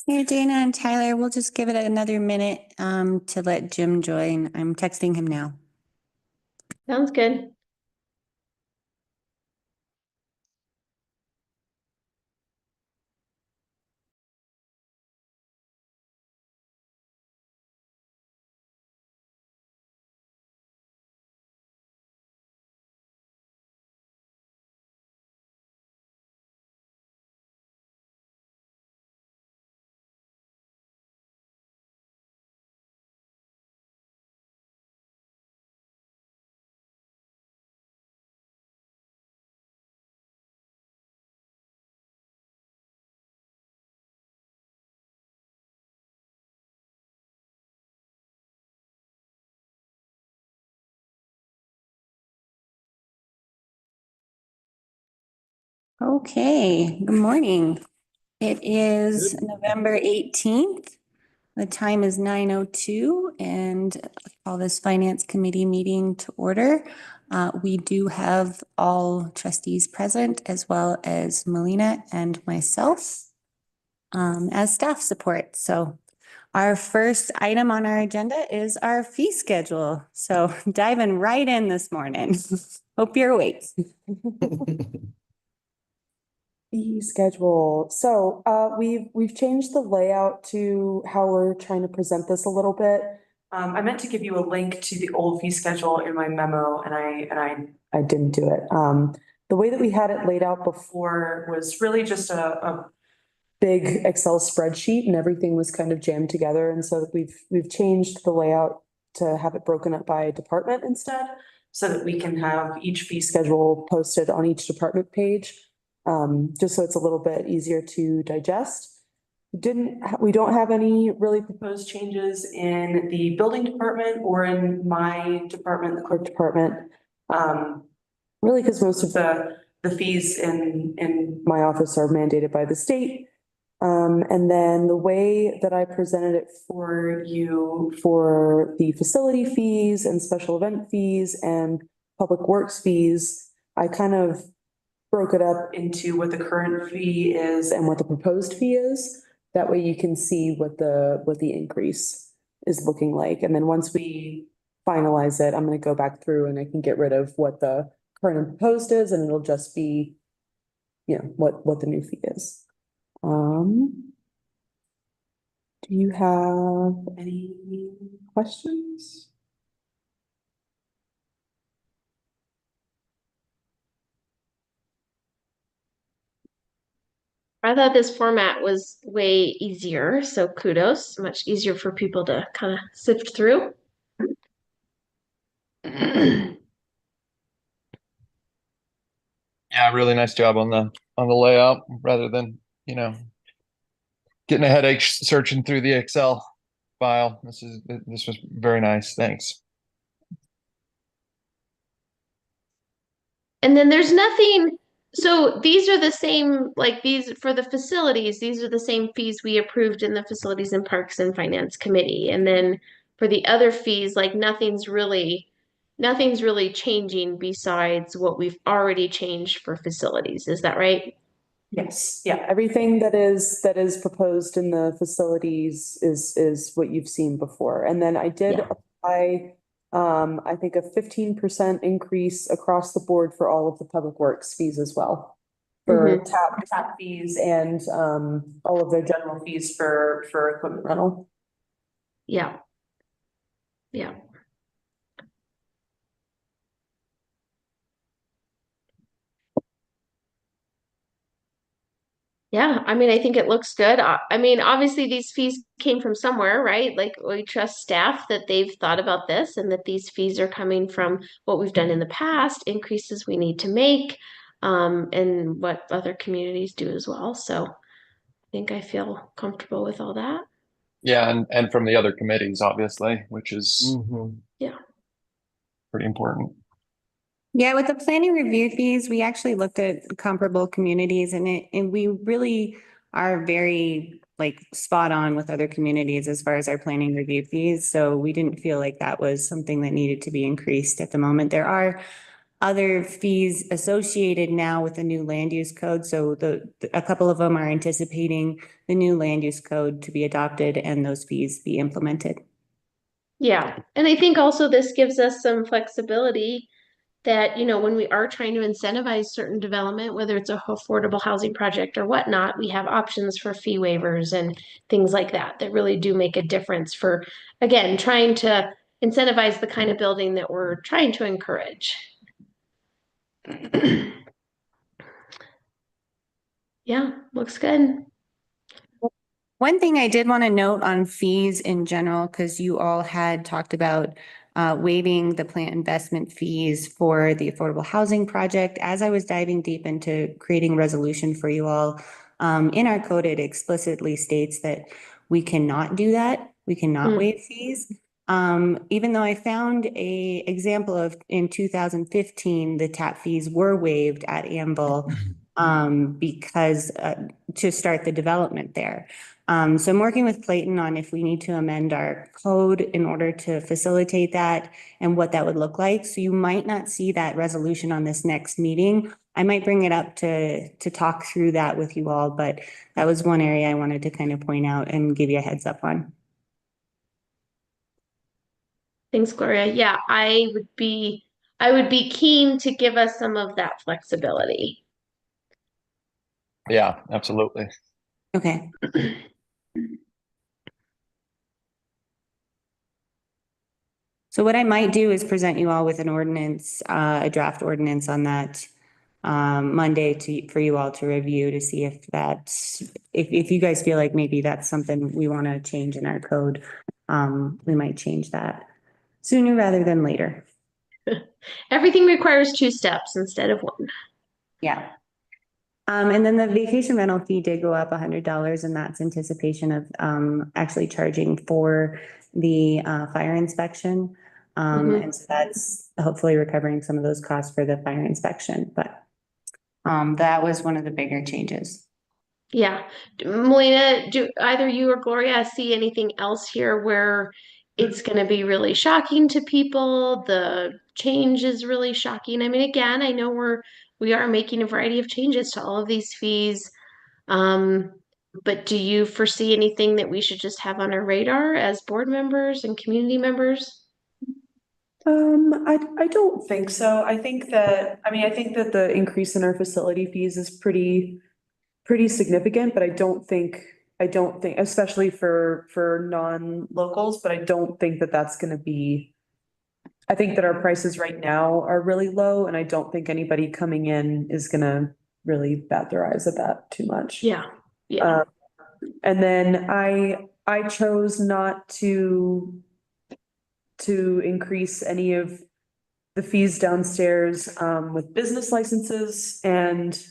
Here, Dana and Tyler, we'll just give it another minute to let Jim join. I'm texting him now. Sounds good. Okay, good morning. It is November 18th. The time is 9:02 and I call this Finance Committee meeting to order. We do have all trustees present as well as Melina and myself as staff support. So our first item on our agenda is our fee schedule. So diving right in this morning. Hope you're awake. Fee schedule. So we've changed the layout to how we're trying to present this a little bit. I meant to give you a link to the old fee schedule in my memo and I didn't do it. The way that we had it laid out before was really just a big Excel spreadsheet and everything was kind of jammed together. And so we've changed the layout to have it broken up by department instead, so that we can have each fee schedule posted on each department page. Just so it's a little bit easier to digest. We don't have any really proposed changes in the building department or in my department, the clerk department. Really, because most of the fees in my office are mandated by the state. And then the way that I presented it for you for the facility fees and special event fees and public works fees, I kind of broke it up into what the current fee is and what the proposed fee is. That way you can see what the increase is looking like. And then once we finalize it, I'm going to go back through and I can get rid of what the current and proposed is, and it'll just be, what the new fee is. Do you have any questions? I thought this format was way easier, so kudos. Much easier for people to kind of sift through. Yeah, really nice job on the layout rather than, getting a headache searching through the Excel file. This was very nice. Thanks. And then there's nothing, so these are the same, like these for the facilities, these are the same fees we approved in the Facilities and Parks and Finance Committee. And then for the other fees, like nothing's really changing besides what we've already changed for facilities. Is that right? Yes, yeah, everything that is proposed in the facilities is what you've seen before. And then I did apply, I think a 15% increase across the board for all of the public works fees as well. For tap fees and all of their general fees for equipment rental. Yeah. Yeah. Yeah, I mean, I think it looks good. I mean, obviously these fees came from somewhere, right? Like we trust staff that they've thought about this and that these fees are coming from what we've done in the past, increases we need to make, and what other communities do as well. So I think I feel comfortable with all that. Yeah, and from the other committees, obviously, which is yeah, pretty important. Yeah, with the planning review fees, we actually looked at comparable communities and we really are very spot on with other communities as far as our planning review fees. So we didn't feel like that was something that needed to be increased at the moment. There are other fees associated now with the new land use code. So a couple of them are anticipating the new land use code to be adopted and those fees be implemented. Yeah, and I think also this gives us some flexibility that, when we are trying to incentivize certain development, whether it's a affordable housing project or whatnot, we have options for fee waivers and things like that that really do make a difference for, again, trying to incentivize the kind of building that we're trying to encourage. Yeah, looks good. One thing I did want to note on fees in general, because you all had talked about waiving the plant investment fees for the affordable housing project. As I was diving deep into creating a resolution for you all, in our code, it explicitly states that we cannot do that. We cannot waive fees. Even though I found a example of in 2015, the tap fees were waived at Anvil because to start the development there. So I'm working with Clayton on if we need to amend our code in order to facilitate that and what that would look like. So you might not see that resolution on this next meeting. I might bring it up to talk through that with you all, but that was one area I wanted to kind of point out and give you a heads up on. Thanks, Gloria. Yeah, I would be keen to give us some of that flexibility. Yeah, absolutely. Okay. So what I might do is present you all with an ordinance, a draft ordinance on that Monday for you all to review to see if if you guys feel like maybe that's something we want to change in our code, we might change that sooner rather than later. Everything requires 2 steps instead of 1. Yeah. And then the vacation rental fee did go up $100, and that's anticipation of actually charging for the fire inspection. And so that's hopefully recovering some of those costs for the fire inspection, but that was one of the bigger changes. Yeah. Melina, do either you or Gloria see anything else here where it's going to be really shocking to people? The change is really shocking. I mean, again, I know we are making a variety of changes to all of these fees. But do you foresee anything that we should just have on our radar as board members and community members? I don't think so. I think that the increase in our facility fees is pretty significant, but I don't think, especially for non-locals, but I don't think that that's gonna be. I think that our prices right now are really low, and I don't think anybody coming in is gonna really bat their eyes at that too much. Yeah. Yeah. And then I chose not to increase any of the fees downstairs with business licenses and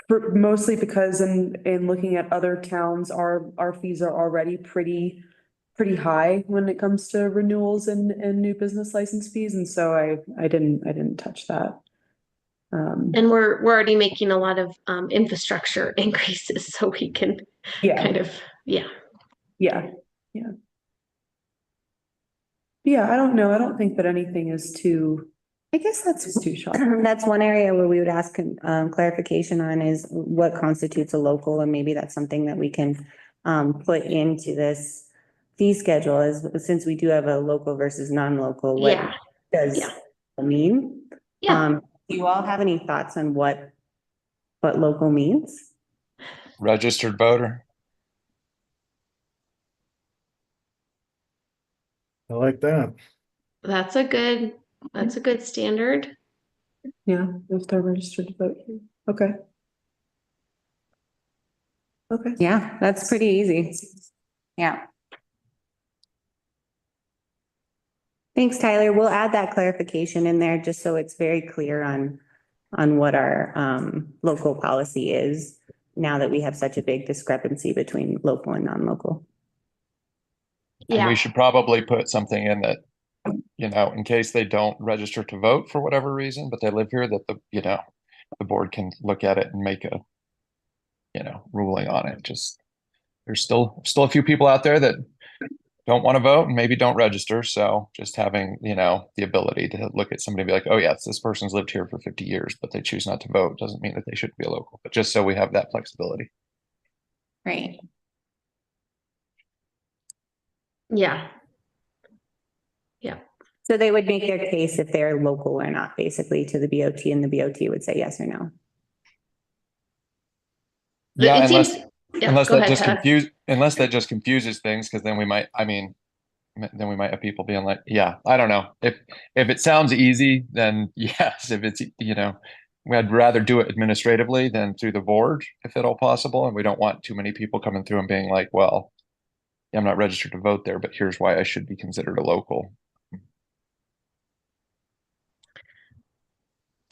mostly because in looking at other towns, our fees are already pretty high when it comes to renewals and new business license fees, and so I didn't touch that. And we're already making a lot of infrastructure increases, so we can kind of, yeah. Yeah. I don't know. I don't think that anything is too. I guess that's too shocking. That's one area where we would ask clarification on is what constitutes a local, and maybe that's something that we can put into this fee schedule since we do have a local versus non-local. What Yeah. does Yeah. it mean? Yeah. Do you all have any thoughts on what local means? Registered voter. I like that. That's a good standard. Yeah, if they're registered to vote here. Okay. Okay. Yeah, that's pretty easy. Yeah. Thanks, Tyler. We'll add that clarification in there just so it's very clear on what our local policy is now that we have such a big discrepancy between local and non-local. And Yeah. we should probably put something in that, in case they don't register to vote for whatever reason, but they live here, that the board can look at it and make a, ruling on it. Just there's still a few people out there that don't want to vote and maybe don't register. So just having, the ability to look at somebody and be like, oh yes, this person's lived here for 50 years, but they choose not to vote doesn't mean that they shouldn't be a local, but just so we have that flexibility. Right. Yeah. So they would make their case if they're local or not, basically, to the BOT, and the BOT would say yes or no. Yeah, It seems, yeah, go ahead, Todd. unless that just confuses things, because then we might, then we might have people being like, yeah, I don't know. If it sounds easy, then yes. If it's, I'd rather do it administratively than through the board, if at all possible. And we don't want too many people coming through and being like, well, yeah, I'm not registered to vote there, but here's why I should be considered a local.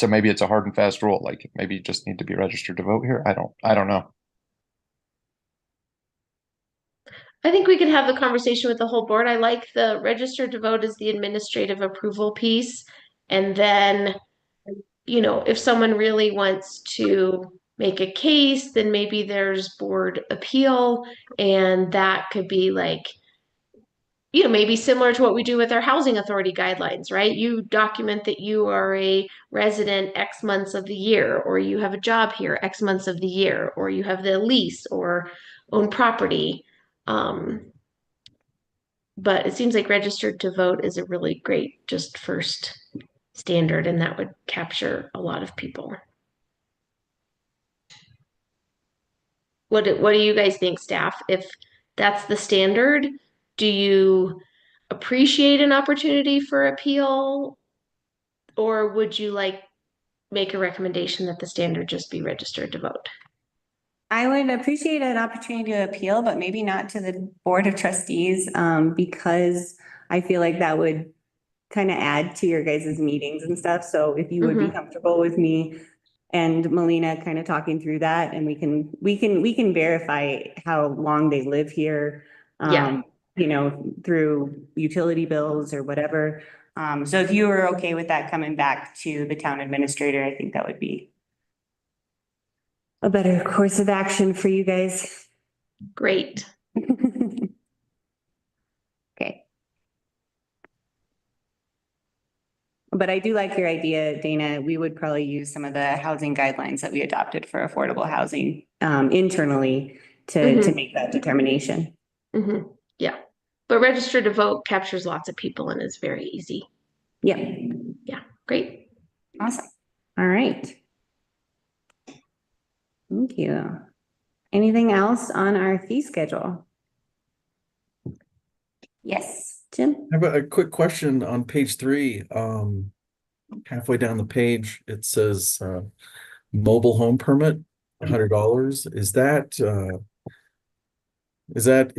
So maybe it's a hard and fast rule, like maybe you just need to be registered to vote here. I don't know. I think we could have the conversation with the whole board. I like the registered to vote as the administrative approval piece. And then, if someone really wants to make a case, then maybe there's board appeal, and that could be like, maybe similar to what we do with our housing authority guidelines, right? You document that you are a resident X months of the year, or you have a job here X months of the year, or you have the lease or own property. But it seems like registered to vote is a really great just first standard, and that would capture a lot of people. What do you guys think, staff? If that's the standard, do you appreciate an opportunity for appeal, or would you make a recommendation that the standard just be registered to vote? I would appreciate an opportunity to appeal, but maybe not to the Board of Trustees, because I feel like that would kind of add to your guys' meetings and stuff. So if you would be comfortable with me and Melina kind of talking through that, and we can verify how long they live here. Yeah. Through utility bills or whatever. So if you were okay with that coming back to the town administrator, I think that would be a better course of action for you guys. Great. Okay. But I do like your idea, Dana. We would probably use some of the housing guidelines that we adopted for affordable housing internally to make that determination. Yeah. But register to vote captures lots of people and is very easy. Yeah. Yeah. Great. Awesome. All right. Thank you. Anything else on our fee schedule? Yes, Jim? I have a quick question on page 3. Halfway down the page, it says mobile home permit, $100. Is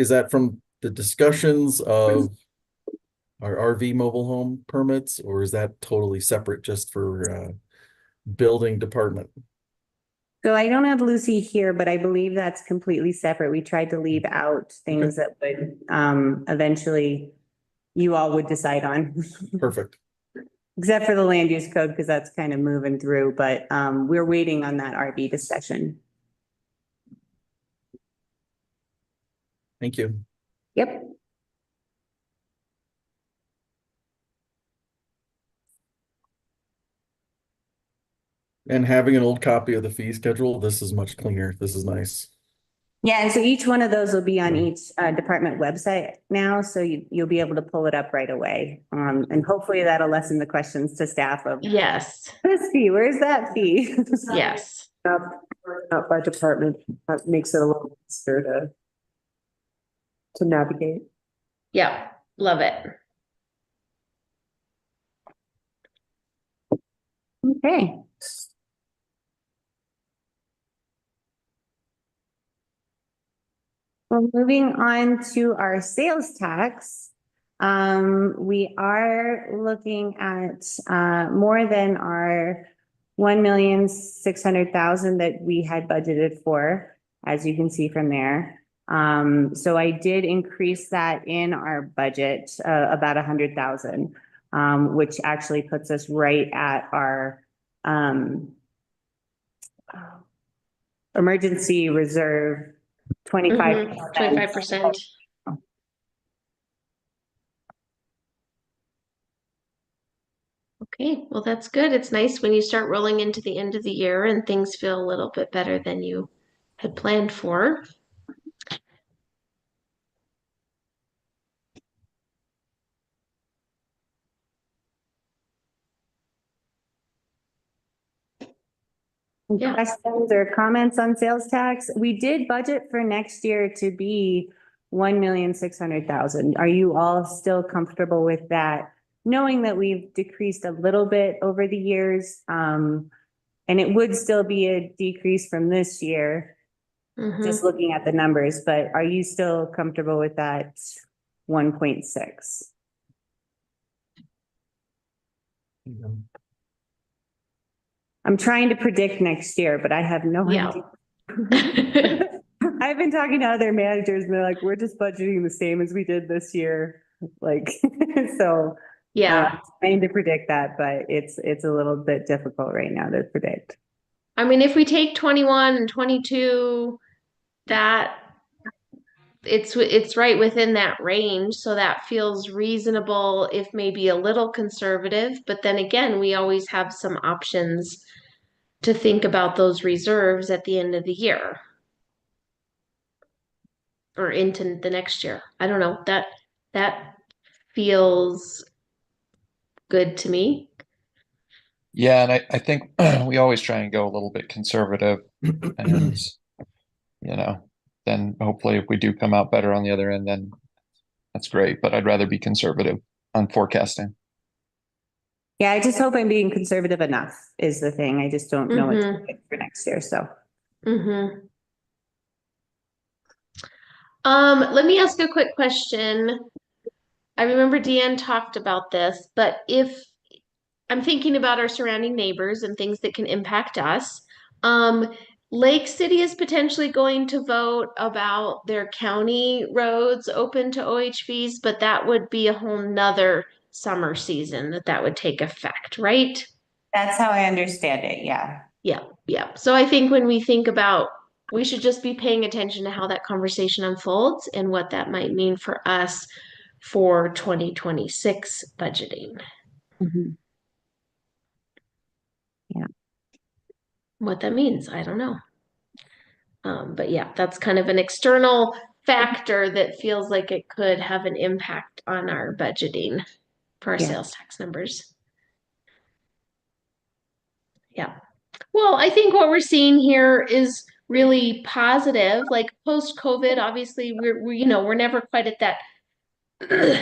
that from the discussions of our RV mobile home permits, or is that totally separate just for building department? So I don't have Lucy here, but I believe that's completely separate. We tried to leave out things that would eventually you all would decide on. Perfect. Except for the land use code, because that's kind of moving through, but we're waiting on that RV discussion. Thank you. Yep. And having an old copy of the fee schedule, this is much cleaner. This is nice. Yeah, and so each one of those will be on each department website now, so you'll be able to pull it up right away. And hopefully that'll lessen the questions to staff of, Yes. this fee, where's that fee? Yes. Out by department, that makes it a little easier to navigate. Yeah. Love it. Okay. Well, moving on to our sales tax. We are looking at more than our 1,600,000 that we had budgeted for, as you can see from there. So I did increase that in our budget about 100,000, which actually puts us right at our emergency reserve 25%. 25%. Okay, well, that's good. It's nice when you start rolling into the end of the year and things feel a little bit better than you had planned for. Yeah. Questions or comments on sales tax? We did budget for next year to be 1,600,000. Are you all still comfortable with that? Knowing that we've decreased a little bit over the years, and it would still be a decrease from this year, just Mhm. looking at the numbers, but are you still comfortable with that 1.6? I'm trying to predict next year, but I have no Yeah. idea. I've been talking to other managers and they're like, we're just budgeting the same as we did this year. Like, so. Yeah. I'm trying to predict that, but it's a little bit difficult right now to predict. I mean, if we take 21 and 22, that it's right within that range, so that feels reasonable if maybe a little conservative, but then again, we always have some options to think about those reserves at the end of the year or into the next year. I don't know. That feels good to me. Yeah, and I think we always try and go a little bit conservative, and then hopefully if we do come out better on the other end, then that's great. But I'd rather be conservative on forecasting. Yeah, I just hope I'm being conservative enough is the thing. I just don't know what to predict for next year, so. Mm-hmm. Let me ask a quick question. I remember Deanne talked about this, but if I'm thinking about our surrounding neighbors and things that can impact us, Lake City is potentially going to vote about their county roads open to OHVs, but that would be a whole nother summer season that would take effect, right? That's how I understand it, yeah. Yeah, yeah. So I think when we think about, we should just be paying attention to how that conversation unfolds and what that might mean for us for 2026 budgeting. Mhm. Yeah. What that means, I don't know. But yeah, that's kind of an external factor that feels like it could have an impact on our budgeting for our Yeah. sales tax numbers. Yeah. Well, I think what we're seeing here is really positive. Like post-COVID, obviously we're never quite at that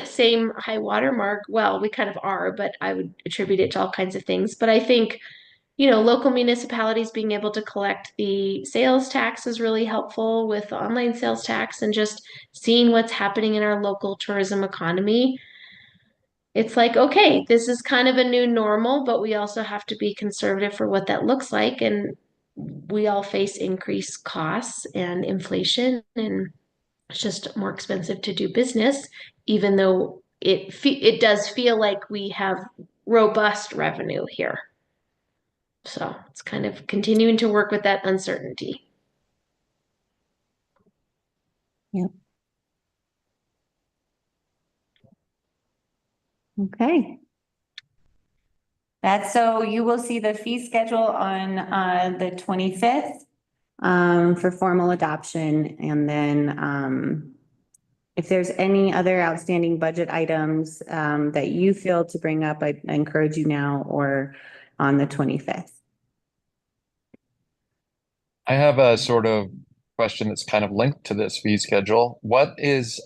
same high water mark. Well, we kind of are, but I would attribute it to all kinds of things. But I think, local municipalities being able to collect the sales tax is really helpful with the online sales tax and just seeing what's happening in our local tourism economy. It's like, okay, this is kind of a new normal, but we also have to be conservative for what that looks like. And we all face increased costs and inflation, and it's just more expensive to do business, even though it does feel like we have robust revenue here. So it's kind of continuing to work with that uncertainty. Yep. Okay. So you will see the fee schedule on the 25th for formal adoption. And then if there's any other outstanding budget items that you feel to bring up, I encourage you now or on the 25th. I have a sort of question that's kind of linked to this fee schedule. What's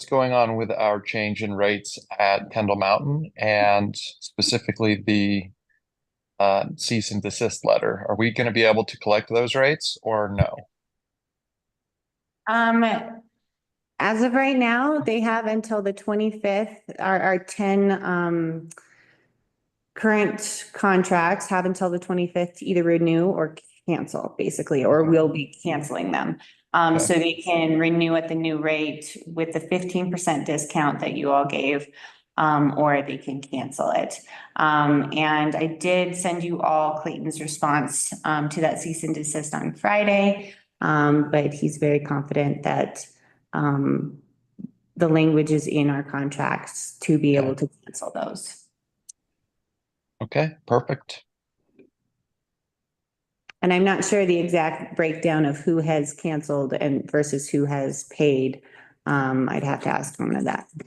going on with our change in rates at Kendall Mountain and specifically the cease and desist letter? Are we going to be able to collect those rates or no? As of right now, they have until the 25th. Our 10 current contracts have until the 25th to either renew or cancel, basically, or we'll be canceling them. So they can renew at the new rate with the 15% discount that you all gave, or they can cancel it. And I did send you all Clayton's response to that cease and desist on Friday. But he's very confident that the language is in our contracts to be able to cancel those. Okay, perfect. And I'm not sure the exact breakdown of who has canceled and versus who has paid. I'd have to ask someone of that. I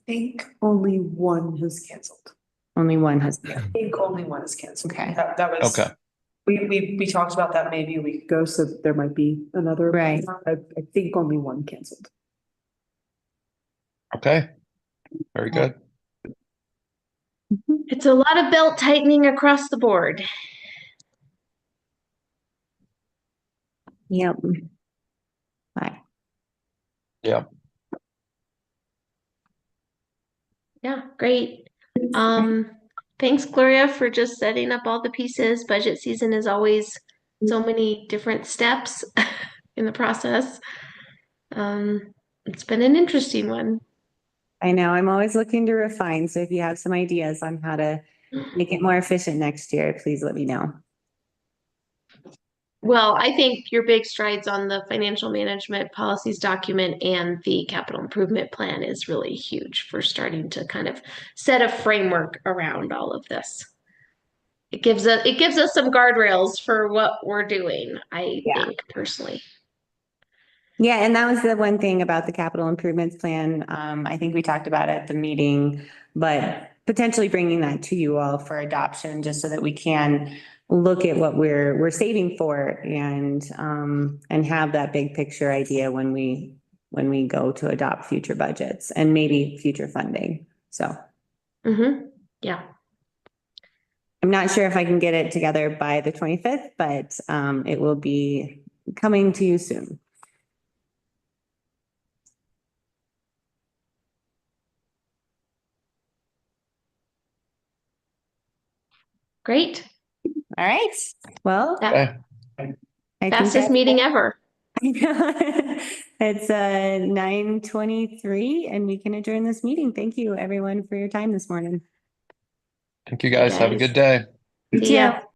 think only one has canceled. Only one has. I think only one is canceled. Okay. That was. Okay. We talked about that maybe a week ago, so there might be another. Right. I think only one canceled. Okay. Very good. It's a lot of belt tightening across the board. Yep. Right. Yeah. Yeah, great. Thanks, Gloria, for just setting up all the pieces. Budget season is always so many different steps in the process. It's been an interesting one. I know, I'm always looking to refine. So if you have some ideas on how to make it more efficient next year, please let me know. Well, I think your big strides on the financial management policies document and the capital improvement plan is really huge for starting to kind of set a framework around all of this. It gives us some guardrails for what we're doing, I think personally. Yeah, and that was the one thing about the capital improvements plan. I think we talked about it at the meeting, but potentially bringing that to you all for adoption, just so that we can look at what we're saving for and have that big picture idea when we go to adopt future budgets and maybe future funding. So. Yeah. I'm not sure if I can get it together by the 25th, but it will be coming to you soon. Great. All right. Well, Okay. I think Fastest meeting ever. it's 9:23 and we can adjourn this meeting. Thank you everyone for your time this morning. Thank you guys. Have a guys. good day. You See ya. too.